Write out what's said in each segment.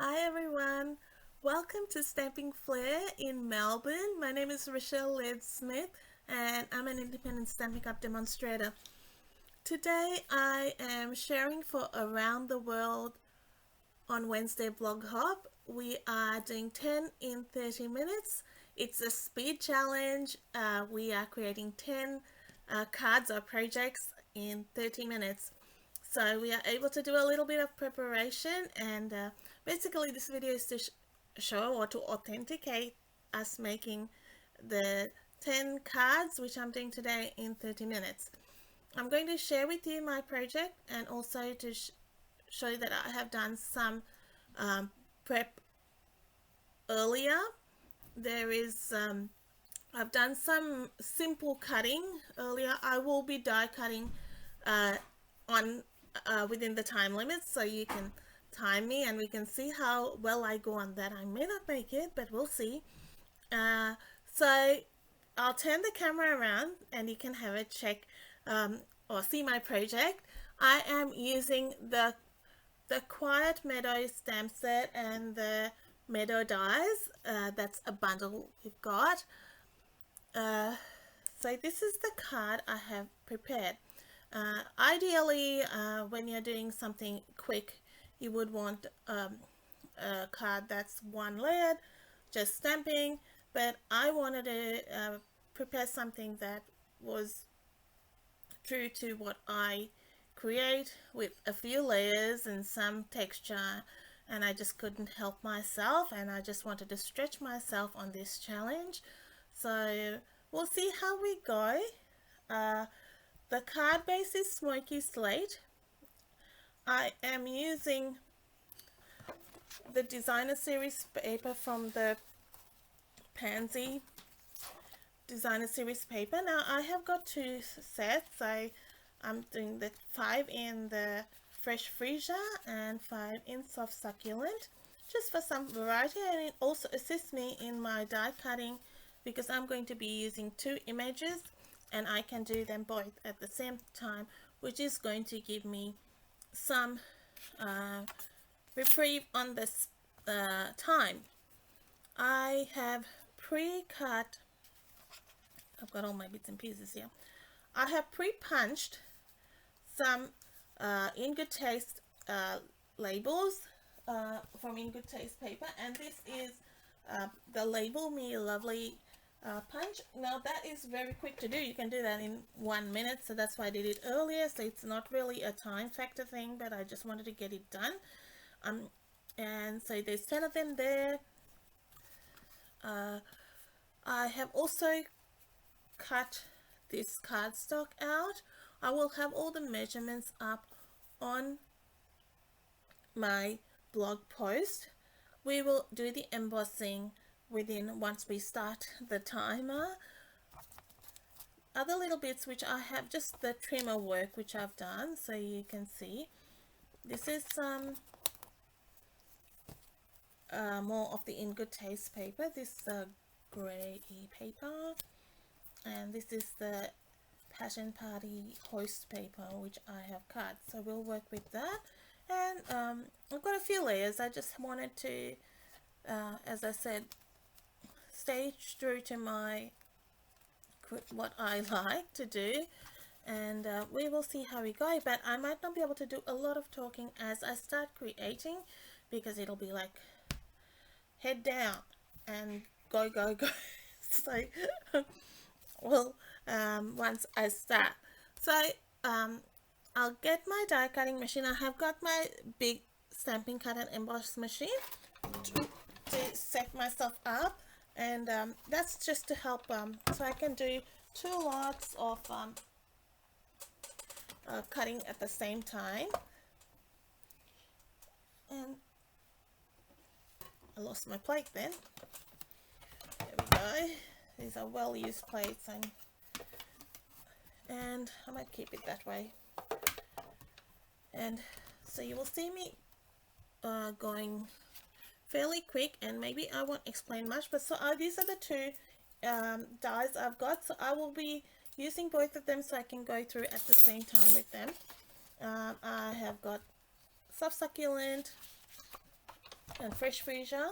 Hi everyone, welcome to Stamping Flair in Melbourne. My name is Rochelle Laird Smith and I'm an independent Stampin' Cup demonstrator. Today I am sharing for Around the World on Wednesday Blog Hop. We are doing 10 in 30 minutes. It's a speed challenge. We are creating 10 cards or projects in 30 minutes. So we are able to do a little bit of preparation, and basically this video is to show or to authenticate us making the 10 cards which I'm doing today in 30 minutes. I'm going to share with you my project and also to show you that I have done some prep earlier. There is I've done some simple cutting earlier. I will be die cutting on within the time limits, so you can time me and we can see how well I go on that. I may not make it, but we'll see. So I'll turn the camera around and you can have a check or see my project. I am using the Quiet Meadow stamp set and the Meadow dies. That's a bundle we've got. So this is the card I have prepared. Ideally, when you're doing something quick, you would want a card that's one layered, just stamping, but I wanted to prepare something that was true to what I create with a few layers and some texture, and I just couldn't help myself, and I just wanted to stretch myself on this challenge. So we'll see how we go. The card base is Smoky Slate. I am using the Designer Series paper from the Pansy Designer Series paper. Now I have got two sets. I'm doing the 5 in the Fresh Freesia and 5 in Soft Succulent, just for some variety, and it also assists me in my die cutting because I'm going to be using two images and I can do them both at the same time, which is going to give me some reprieve on this time. I have pre-cut, I've got all my bits and pieces here. I have pre-punched some In Good Taste labels from In Good Taste paper, and this is the Label Me Lovely punch. Now that is very quick to do. You can do that in 1 minute, so that's why I did it earlier. So it's not really a time factor thing, but I just wanted to get it done. And so there's 10 of them there. I have also cut this cardstock out. I will have all the measurements up on my blog post. We will do the embossing once we start the timer. Other little bits which I have, just the trimmer work which I've done, so you can see. This is some more of the In Good Taste paper. This grey paper, and this is the Passion Party hoist paper which I have cut, so we'll work with that. And I've got a few layers. I just wanted to as I said, stay true to my what I like to do, and we will see how we go. But I might not be able to do a lot of talking as I start creating, because it'll be like head down and go go go. So well, once I start, so I'll get my die cutting machine. I have got my big Stampin' Cut and Emboss machine to set myself up, and that's just to help so I can do two lots of cutting at the same time. And I lost my plate then. There we go. These are well used plates, and I might keep it that way. And so you will see me going fairly quick, and maybe I won't explain much, but so these are the two dies I've got, so I will be using both of them so I can go through at the same time with them. I have got Soft Succulent and fresh freezer,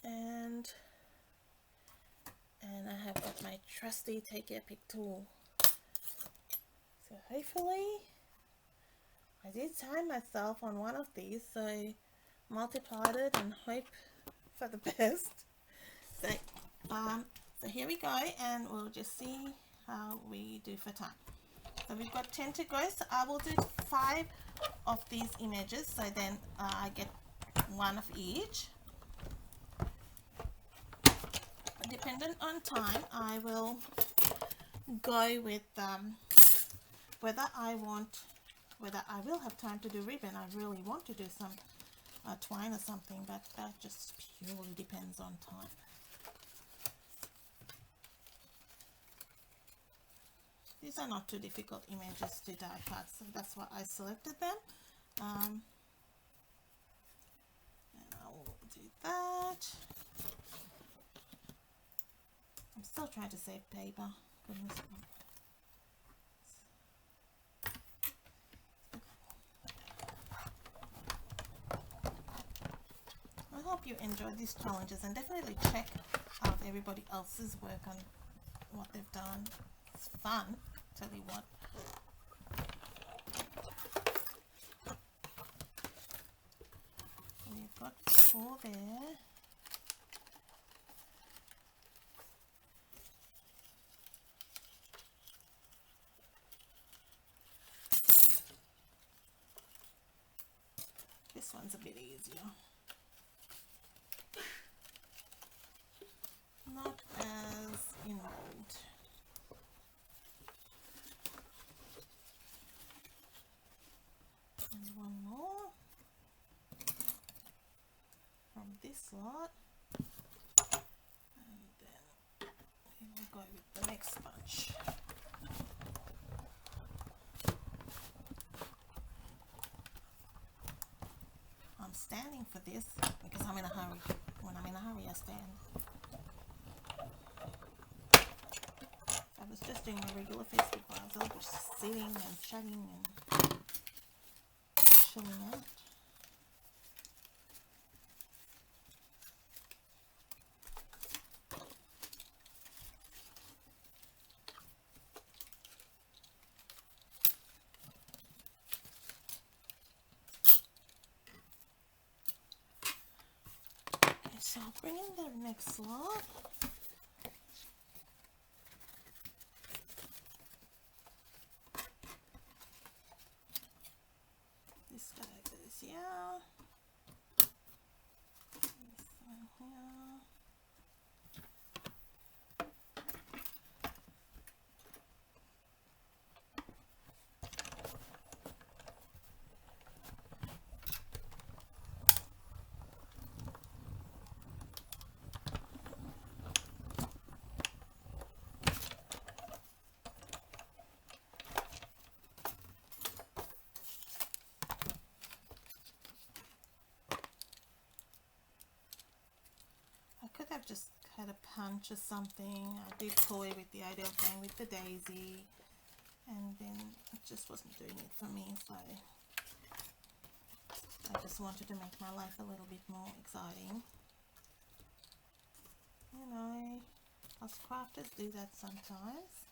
and I have got my trusty Take Epic tool. So hopefully I did time myself on one of these, so multiplied it and hope for the best. So so here we go, and we'll just see how we do for time. So we've got 10 to go, so I will do 5 of these images, so then I get 1 of each. Dependent on time, I will go with whether I will have time to do ribbon. I really want to do some twine or something, but that just purely depends on time. These are not too difficult images to die cut, so that's why I selected them. And I will do that. I'm still trying to save paper. Goodness. I hope you enjoy these challenges, and definitely check out everybody else's work on what they've done. It's fun, tell you what. We've got 4 there. This one's a bit easier. Not as involved. And 1 more from this lot, and then we will go with the next bunch. I'm standing for this because I'm in a hurry. When I'm in a hurry, I stand. If I was just doing a regular Facebook Live, I was just sitting and chatting and chilling out. Okay, so I'll bring in the next lot. This guy goes here. This one here. I could have just had a punch or something. I did toy with the idea of going with the daisy, and then it just wasn't doing it for me, so I just wanted to make my life a little bit more exciting. You know, us crafters do that sometimes.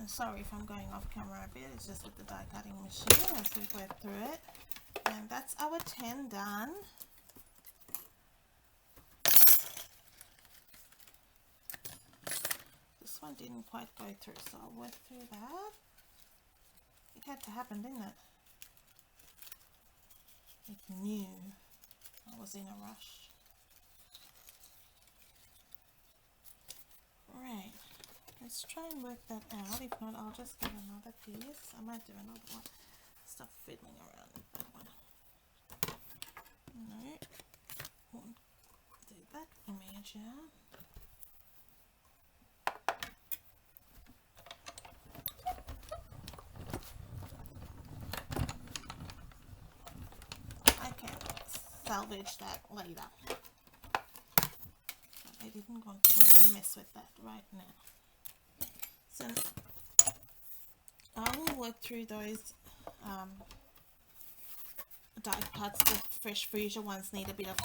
Sorry if I'm going off camera a bit, it's just with the die cutting machine as we go through it. And that's our 10 done. This one didn't quite go through, so I'll work through that. It had to happen, didn't it? It knew I was in a rush. Right. Let's try and work that out. If not, I'll just get another piece. I might do another one. Stop fiddling around with that one. No. Won't do that image here. salvage that later. I didn't want to mess with that right now. So I will work through those die cuts. The Fresh Freesia ones need a bit of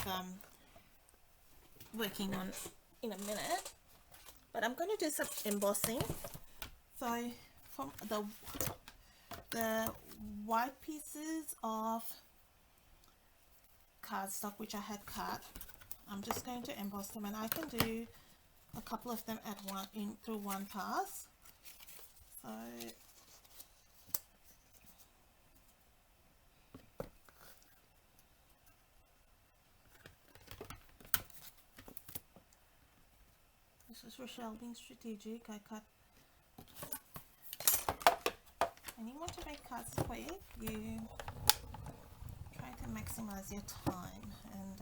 working on in a minute. But I'm going to do some embossing. So from the white pieces of cardstock which I had cut, I'm just going to emboss them, and I can do a couple of them at through one pass. So this is Rochelle being strategic. I cut. When you want to make cards quick, you try to maximize your time, and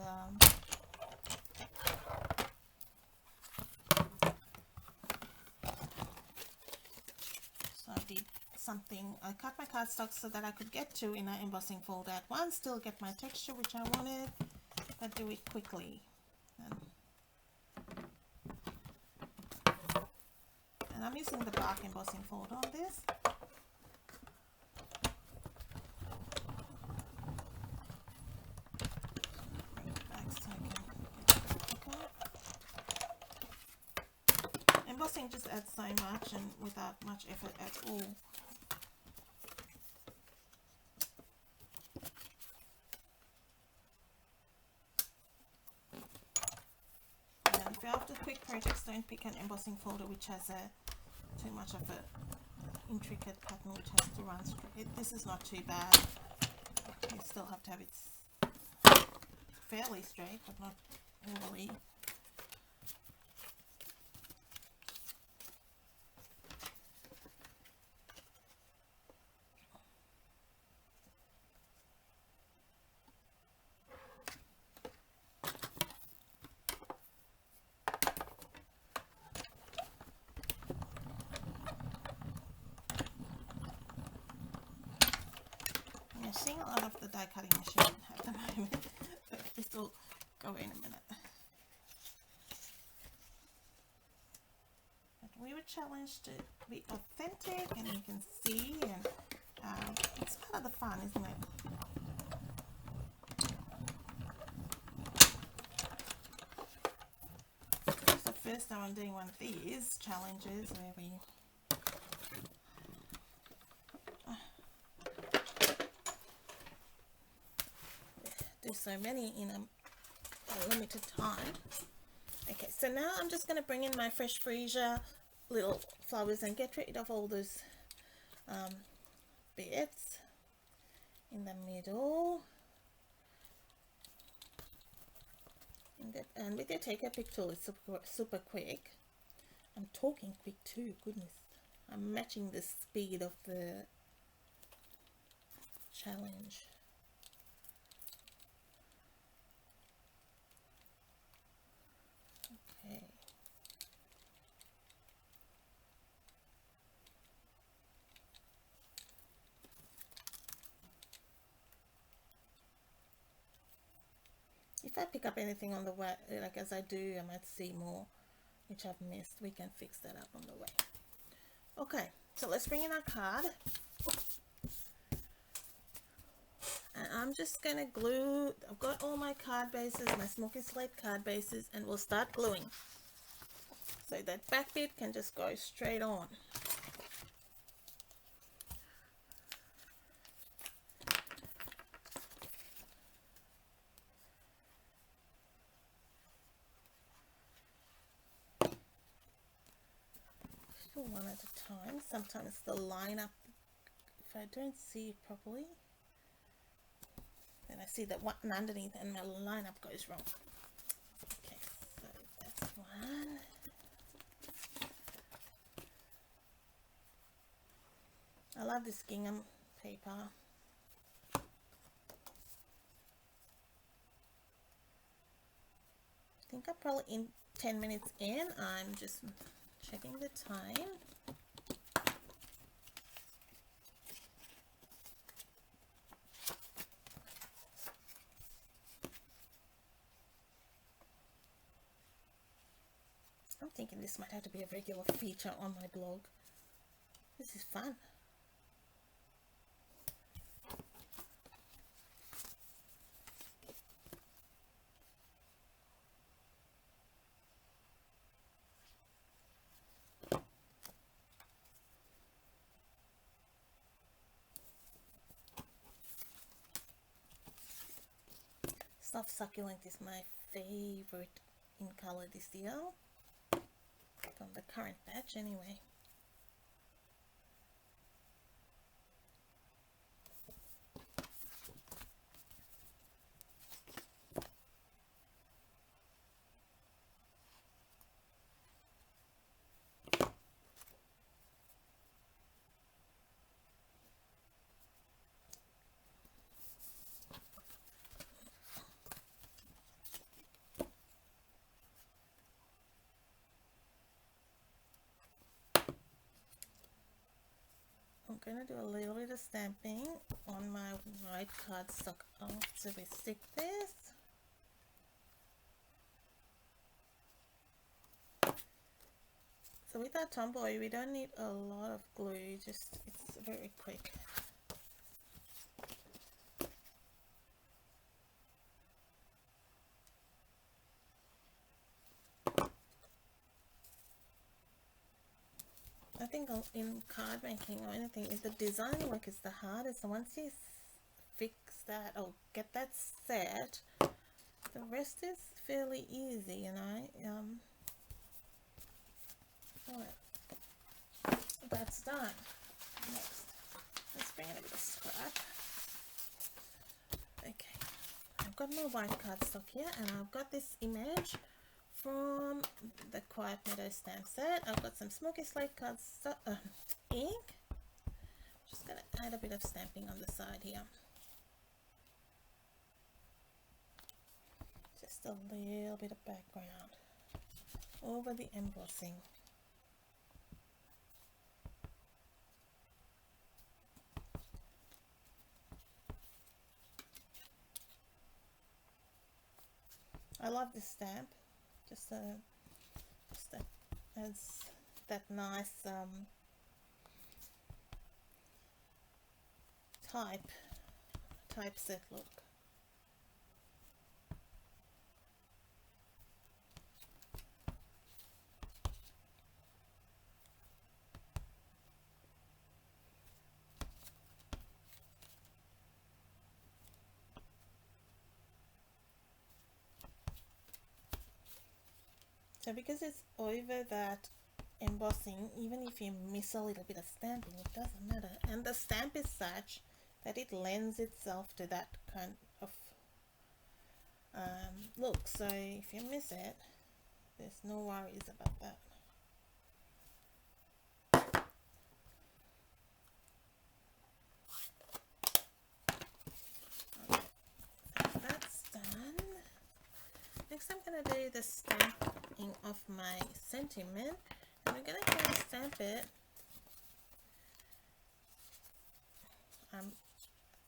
so I did something. I cut my cardstock so that I could get to in an embossing folder at once, still get my texture which I wanted, but do it quickly. And I'm using the bark embossing folder on this. Embossing just adds so much and without much effort at all. And if you're after quick projects, don't pick an embossing folder which has too much of a intricate pattern which has to run straight. This is not too bad. You still have to have it fairly straight, but not overly. I'm seeing a lot of the die cutting machine at the moment, but this will go in a minute. But we were challenged to be authentic, and you can see, and it's part of the fun, isn't it? It's the first time I'm doing one of these challenges where we do so many in a limited time. Okay, so now I'm just going to bring in my Fresh Freesia little flowers and get rid of all those bits in the middle. And with your Take a Pic tool, it's super quick. I'm talking quick too, goodness. I'm matching the speed of the challenge. Okay. If I pick up anything on the way, like as I do, I might see more which I've missed. We can fix that up on the way. Okay, so let's bring in our card. And I'm just going to glue. I've got all my card bases, my Smoky Slate card bases, and we'll start gluing. So that back bit can just go straight on. One at a time. Sometimes the line up, if I don't see it properly, then I see that one underneath and my lineup goes wrong. Okay, so that's one. I love this gingham paper. I think I'm probably in 10 minutes in. I'm just checking the time. I'm thinking this might have to be a regular feature on my blog. This is fun. Soft Succulent is my favorite in color this year, from the current batch anyway. I'm going to do a little bit of stamping on my white cardstock after we stick this. So with our tomboy, we don't need a lot of glue, just it's very quick. I think in card making or anything, if the design work is the hardest, so once you fix that or get that set, the rest is fairly easy, you know. Alright, that's done. Next, let's bring in a bit of scrap. Okay, I've got my white cardstock here, and I've got this image from the Quiet Meadow stamp set. I've got some Smoky Slate cardstock ink. Just gonna add a bit of stamping on the side here. Just a little bit of background over the embossing. I love this stamp. Just as that nice typeset look. So because it's over that embossing, even if you miss a little bit of stamping, it doesn't matter. And the stamp is such that it lends itself to that kind of look. So if you miss it, there's no worries about that. Okay, that's done. Next I'm going to do the stamping of my sentiment, and we're going to kind of stamp it.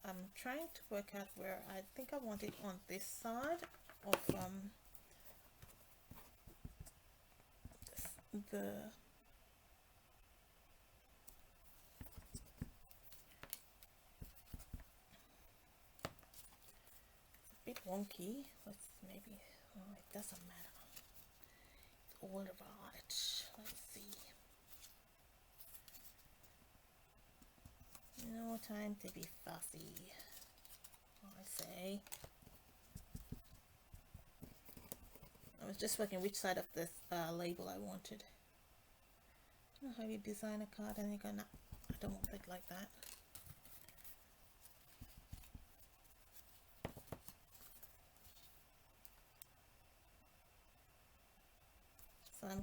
I'm trying to work out where I think I want it on this side of the bit wonky. Let's maybe, oh, it doesn't matter. It's all right. Let's see. No time to be fussy, I say. I was just working which side of this label I wanted. You know how you design a card and you go, no, I don't want it like that. So I'm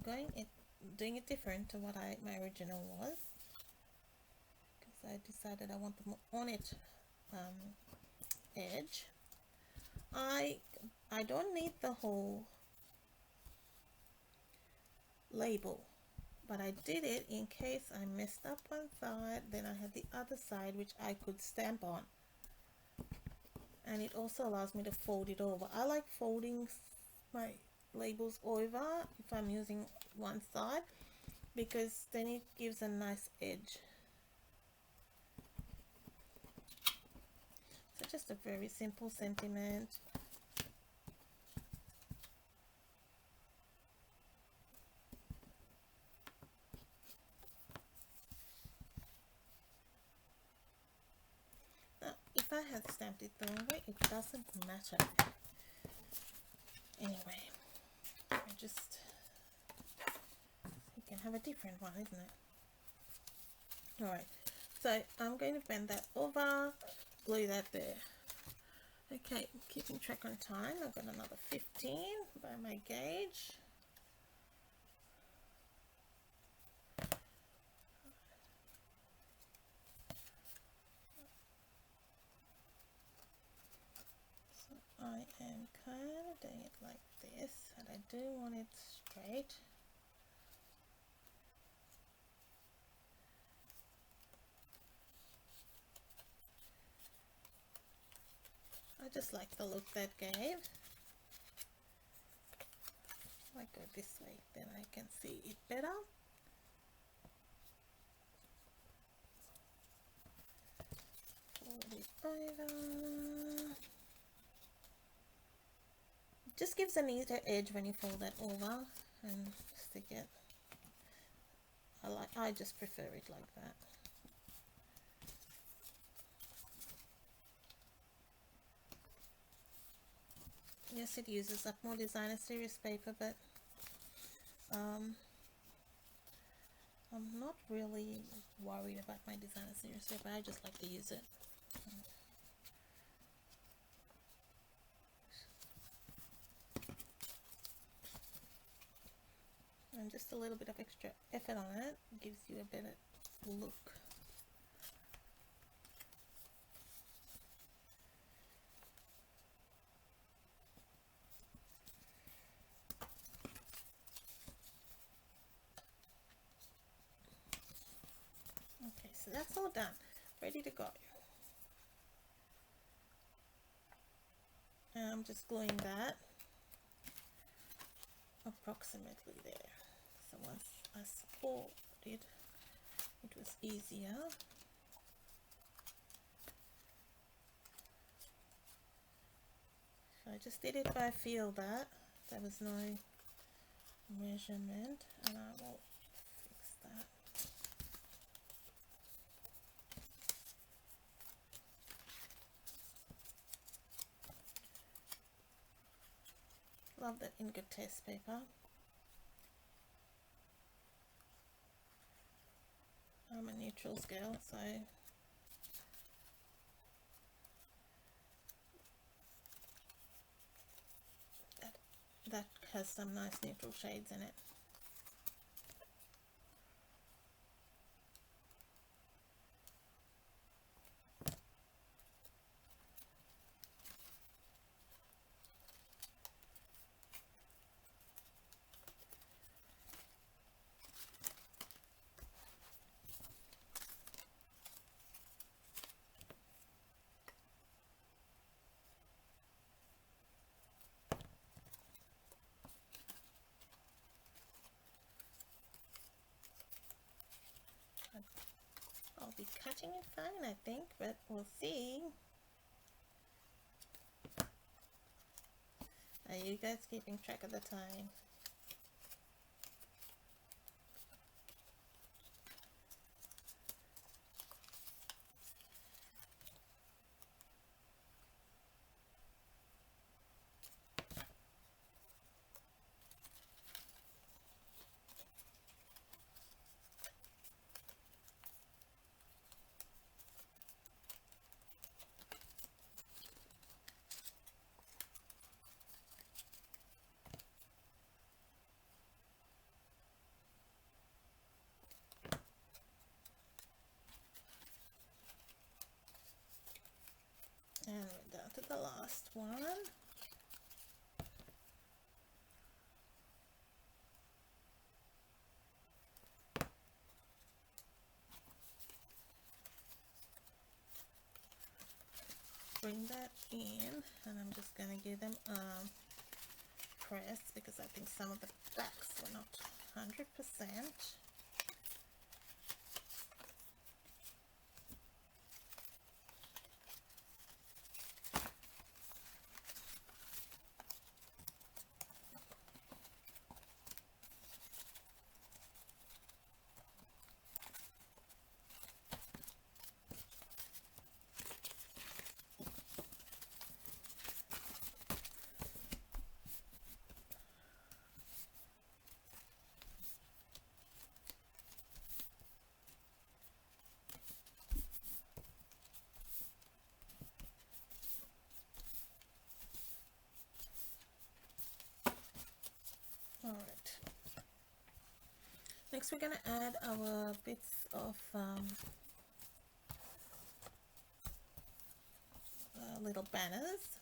doing it different to what my original was, because I decided I want the on it edge. I don't need the whole label, but I did it in case I messed up one side. Then I had the other side which I could stamp on, and it also allows me to fold it over. I like folding my labels over if I'm using one side, because then it gives a nice edge. So just a very simple sentiment. Now, if I had stamped it the wrong way, it doesn't matter. Anyway, I just, you can have a different one, isn't it? Alright, so I'm going to bend that over, glue that there. Okay, keeping track on time, I've got another 15 by my gauge. So I am kind of doing it like this, and I do want it straight. I just like the look that gave. I go this way, then I can see it better. Fold it over. It just gives a neater edge when you fold that over and stick it. I just prefer it like that. Yes, it uses up more designer series paper, but I'm not really worried about my designer series paper. I just like to use it. And just a little bit of extra effort on it gives you a better look. Okay, so that's all done, ready to go. And I'm just gluing that approximately there. So once I folded it, it was easier. So I just did it by feel that. There was no measurement, and I will fix that. Love that ingot test paper. I'm a neutral scale, so that has some nice neutral shades in it. I'll be cutting it fine, I think, but we'll see. Are you guys keeping track of the time? And we're down to the last one. Bring that in, and I'm just going to give them a press because I think some of the backs were not 100%. Alright. Next we're going to add our bits of little banners,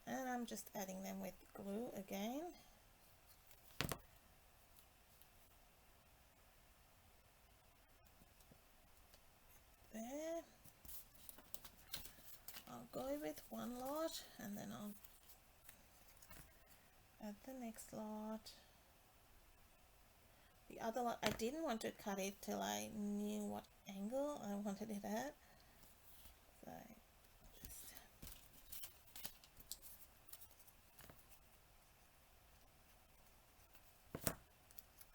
and I'm just adding them with glue again. There. I'll go with one lot and then I'll add the next lot. The other lot, I didn't want to cut it till I knew what angle I wanted it at. So just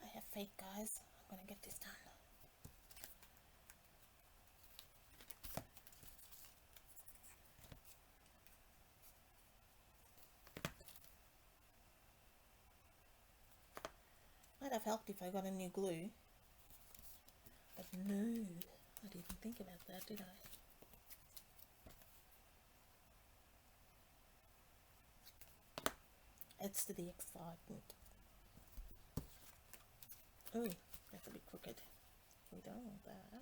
I have faith, guys. I'm gonna get this done. Might have helped if I got a new glue. But no, I didn't think about that, did I? It's to the excitement. Oh, that's a bit crooked. We don't want that.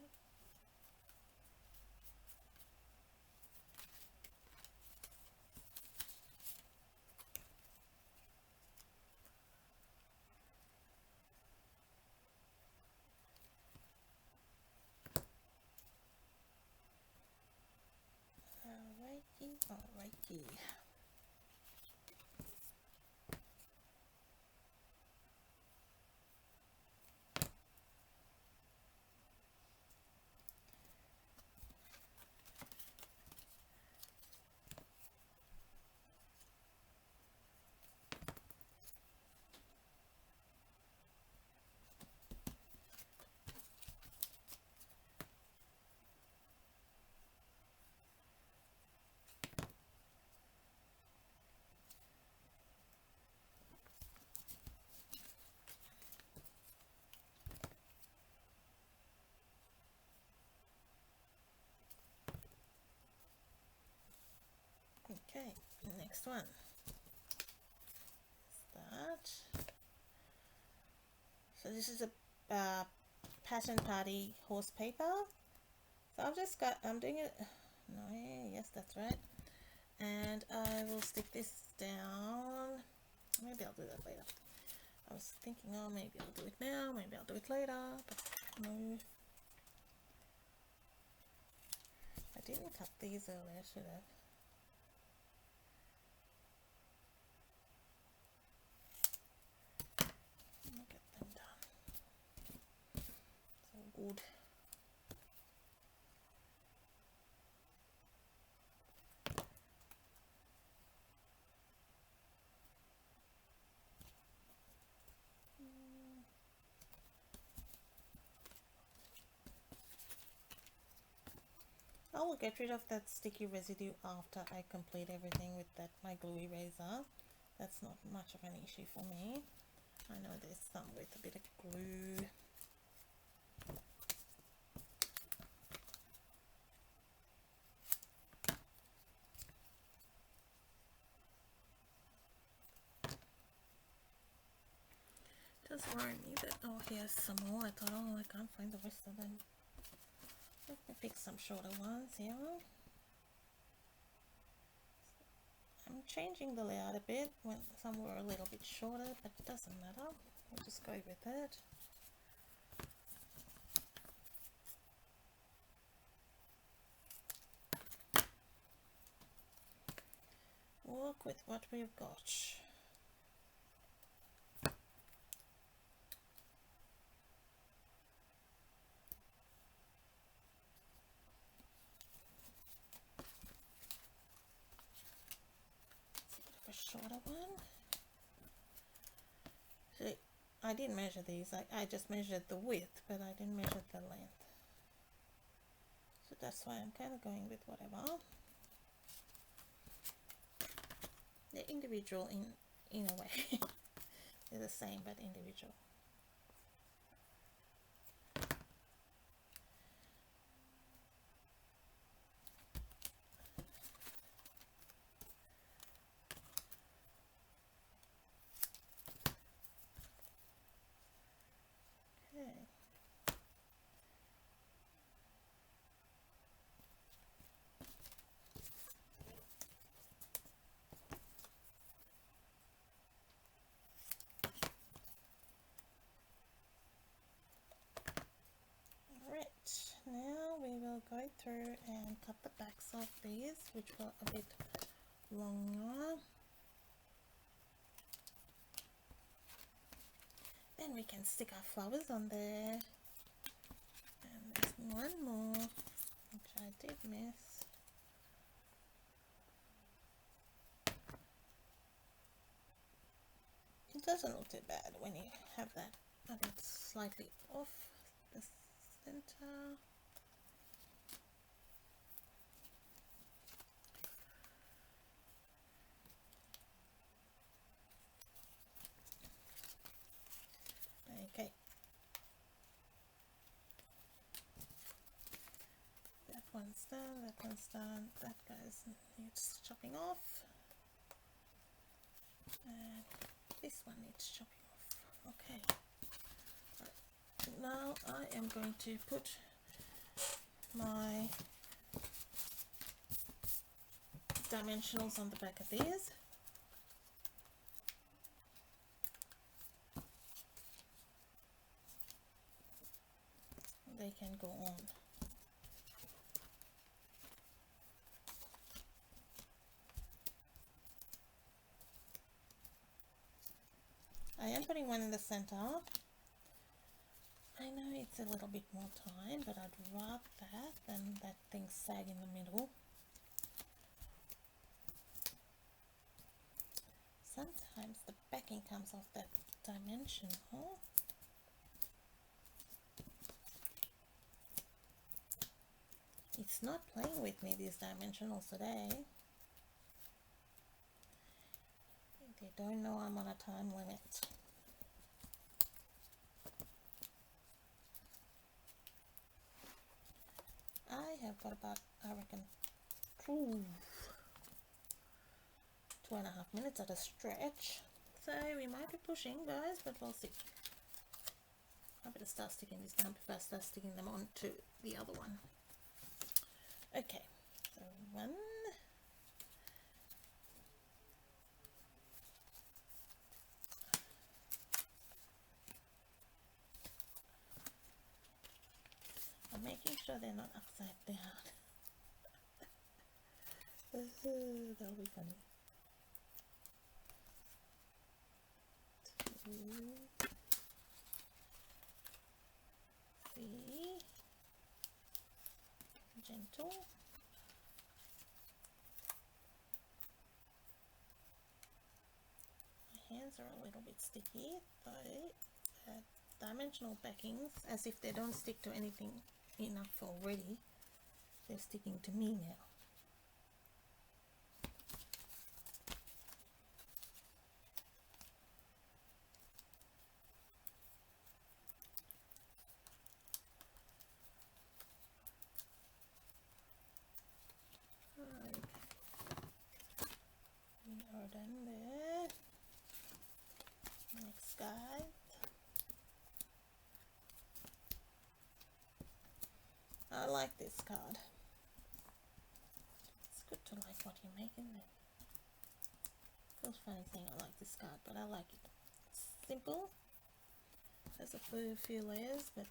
Alrighty. Okay, next one. That. So this is a pattern party horse paper. So I've just got, I'm doing it, no, yes, that's right. And I will stick this down. Maybe I'll do that later. I was thinking, oh, maybe I'll do it now, maybe I'll do it later, but no. I didn't cut these earlier, should have. I'll get them done. So good. I will get rid of that sticky residue after I complete everything with that my glue eraser. That's not much of an issue for me. I know there's some with a bit of glue. It does worry me that, oh, here's some more. I thought, oh, I can't find the rest of them. Let me pick some shorter ones here. I'm changing the layout a bit when some were a little bit shorter, but it doesn't matter. We'll just go with it. Work with what we've got. shorter one. So I didn't measure these, I just measured the width, but I didn't measure the length. So that's why I'm kind of going with whatever. They're individual in a way. They're the same but individual. Okay. Alright, now we will go through and cut the backs of these, which were a bit longer. Then we can stick our flowers on there. And there's one more, which I did miss. It doesn't look too bad when you have that a bit slightly off the center. Okay. That one's done, that one's done, that guy's needs chopping off. And this one needs chopping off. Okay. Right. Now I am going to put my dimensionals on the back of these. They can go on. I am putting one in the center. I know it's a little bit more time, but I'd rather that than that thing sag in the middle. Sometimes the backing comes off that dimensional. It's not playing with me, these dimensionals today. They don't know I'm on a time limit. I have got about, I reckon, 2.5 minutes at a stretch. So we might be pushing, guys, but we'll see. I better start sticking this down before I start sticking them onto the other one. Okay, so one. I'm making sure they're not upside down. That'll be funny. 2, 3, gentle. My hands are a little bit sticky, though. Dimensional backings, as if they don't stick to anything enough already, they're sticking to me now. Right. We are done there. Next guy. I like this card. It's good to like what you're making there. Feels funny saying I like this card, but I like it. It's simple. There's a few layers, but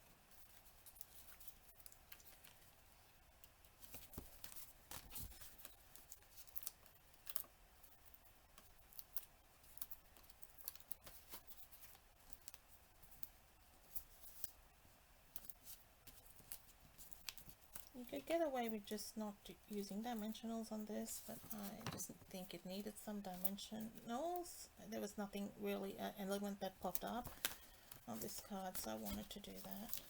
You could get away with just not using dimensionals on this, but I just think it needed some dimensionals. There was nothing really element that popped up on this card, so I wanted to do that.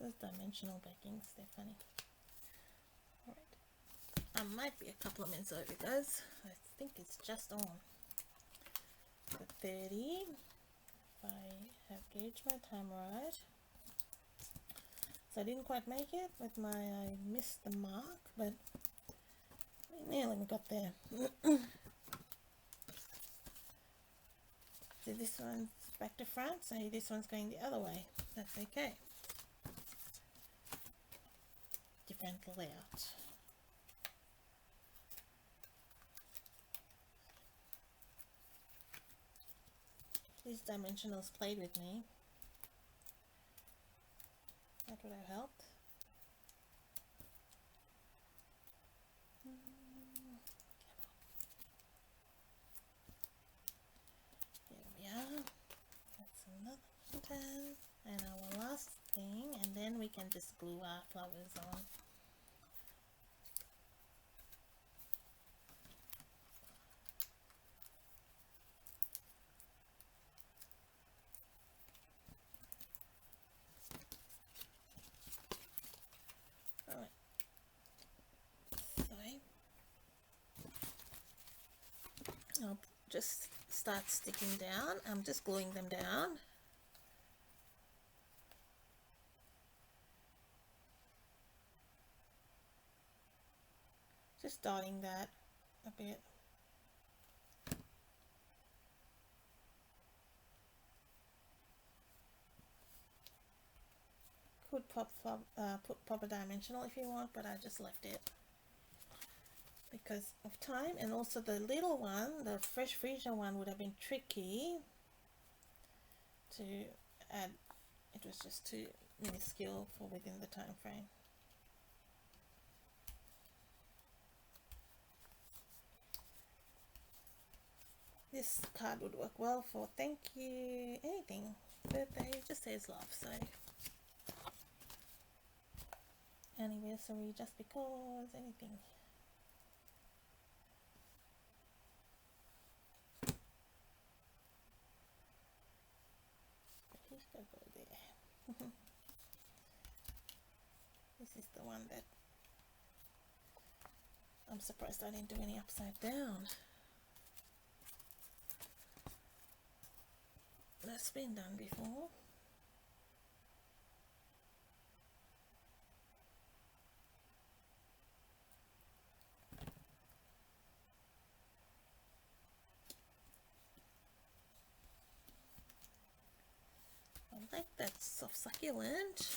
Those dimensional backings, they're funny. Alright, I might be a couple of minutes over, guys. I think it's just on the 30. If I have gauged my time right. So I didn't quite make it with my, I missed the mark, but we nearly got there. So this one's back to front, so this one's going the other way. That's okay. Different layout. These dimensionals played with me. That would have helped. Here we are. That's another button. And our last thing, and then we can just glue our flowers on. I'll just start sticking down. I'm just gluing them down. Just dotting that a bit. Could pop a dimensional if you want, but I just left it because of time, and also the little one, the Fresh Freesia one, would have been tricky to add. It was just too minuscule for within the time frame. This card would work well for thank you, anything, birthday, just says love, so anniversary, just because, anything. He's gonna go there. This is the one that I'm surprised I didn't do any upside down. That's been done before. I like that soft succulent.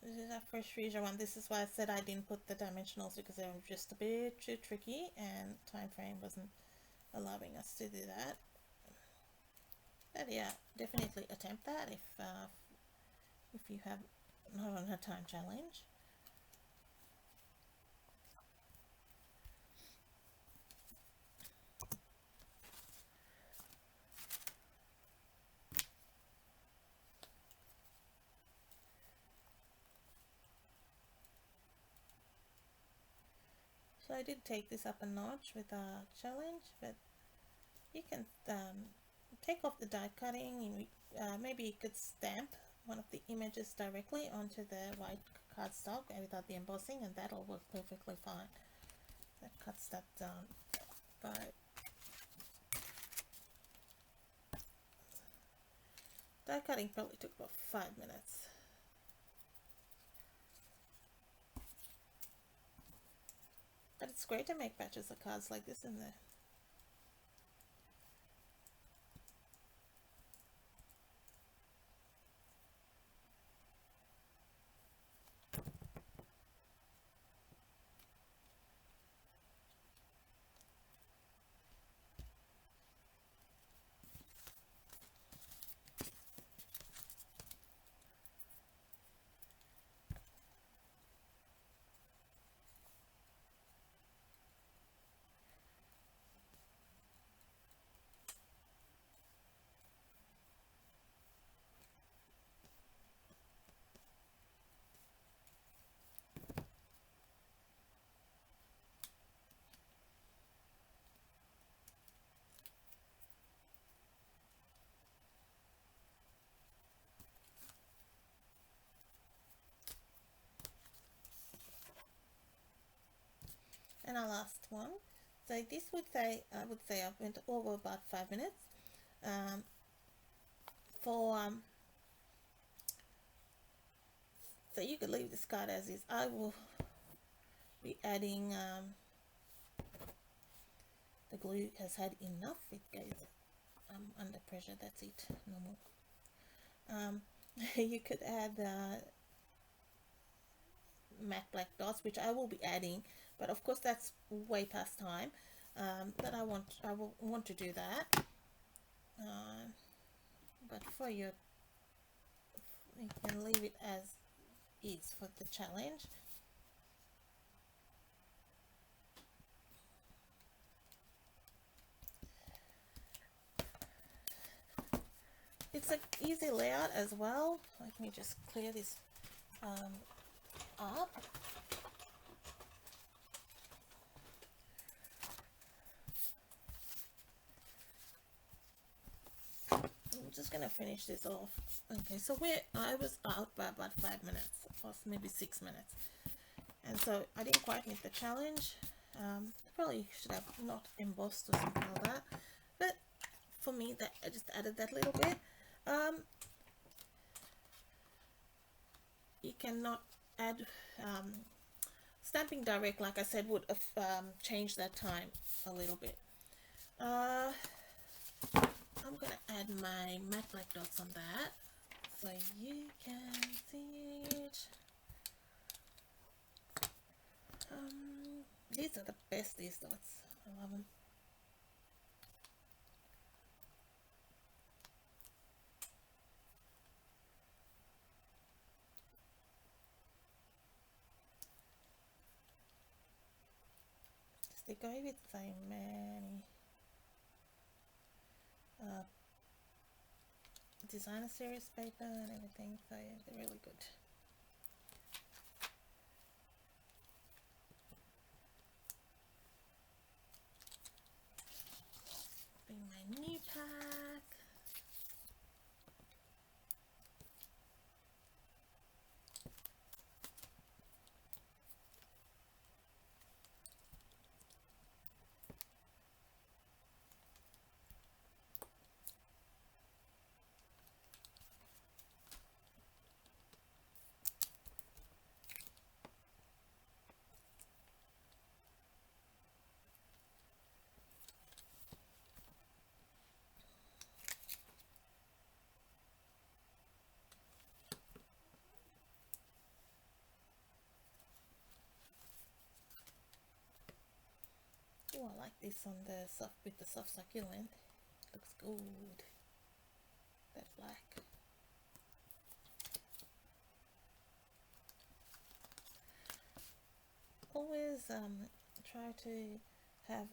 This is our Fresh Freesia one. This is why I said I didn't put the dimensionals, because they were just a bit too tricky and time frame wasn't allowing us to do that. But yeah, definitely attempt that if you have not on a time challenge. So I did take this up a notch with a challenge, but you can take off the die cutting. Maybe you could stamp one of the images directly onto the white cardstock without the embossing, and that'll work perfectly fine. That cuts that down by Die cutting probably took about 5 minutes. But it's great to make batches of cards like this in there. And our last one. So this would say, I would say I've went over about 5 minutes. For so you could leave this card as is. I will be adding the glue has had enough. It goes under pressure. That's it. No more. You could add matte black dots, which I will be adding, but of course that's way past time. But I will want to do that. But for you can leave it as is for the challenge. It's an easy layout as well. Let me just clear this up. I'm just gonna finish this off. Okay, so I was out by about 5 minutes, or maybe 6 minutes, and so I didn't quite meet the challenge. Probably should have not embossed or something like that, but for me, that I just added that little bit. You cannot add stamping direct, like I said, would have changed that time a little bit. I'm gonna add my matte black dots on that so you can see it. These are the best, these dots. I love them. They go with so many designer series paper and everything, so they're really good. Bring my new pack. Oh, I like this on the soft with the soft succulent. Looks good. That black. Always try to have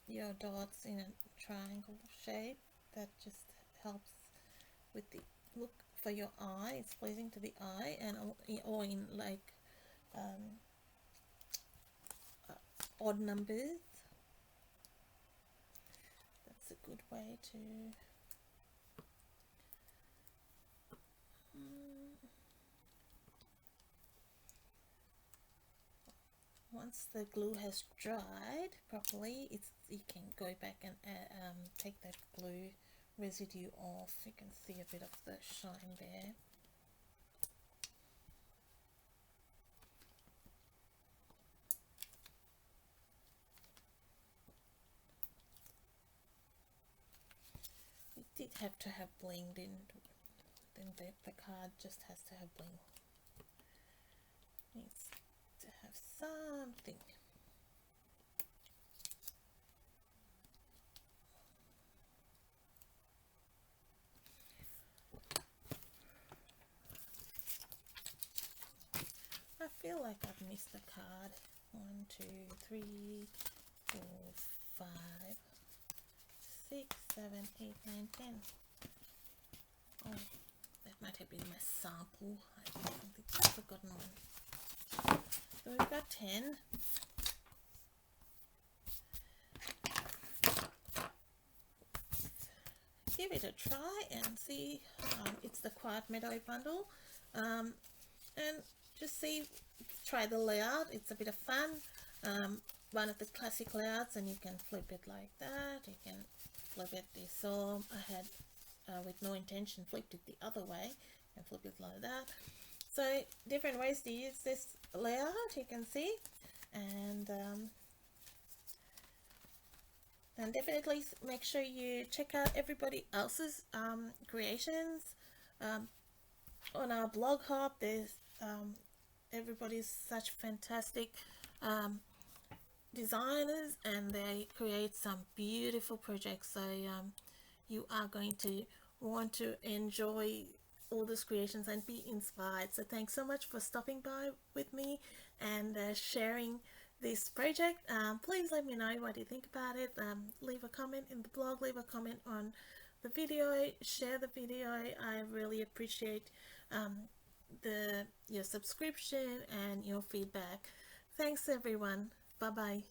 your dots in a triangle shape. That just helps with the look for your eye. It's pleasing to the eye, and or in like odd numbers. That's a good way to once the glue has dried properly, you can go back and take that glue residue off. You can see a bit of the shine there. It did have to have blinged in, then the card just has to have bling. Needs to have something. I feel like I've missed a card. 1, 2, 3, 4, 5, 6, 7, 8, 9, 10. Oh, that might have been my sample. I think I've forgotten one. So we've got 10. Give it a try and see. It's the Quiet Meadow bundle. And just see, try the layout. It's a bit of fun. One of the classic layouts, and you can flip it like that. You can flip it. You saw I had, with no intention, flipped it the other way and flip it like that. So different ways to use this layout, you can see. And definitely make sure you check out everybody else's creations on our blog hub. There's everybody's such fantastic designers, and they create some beautiful projects. So you are going to want to enjoy all those creations and be inspired. So thanks so much for stopping by with me and sharing this project. Please let me know what you think about it. Leave a comment in the blog, leave a comment on the video, share the video. I really appreciate your subscription and your feedback. Thanks everyone. Bye bye.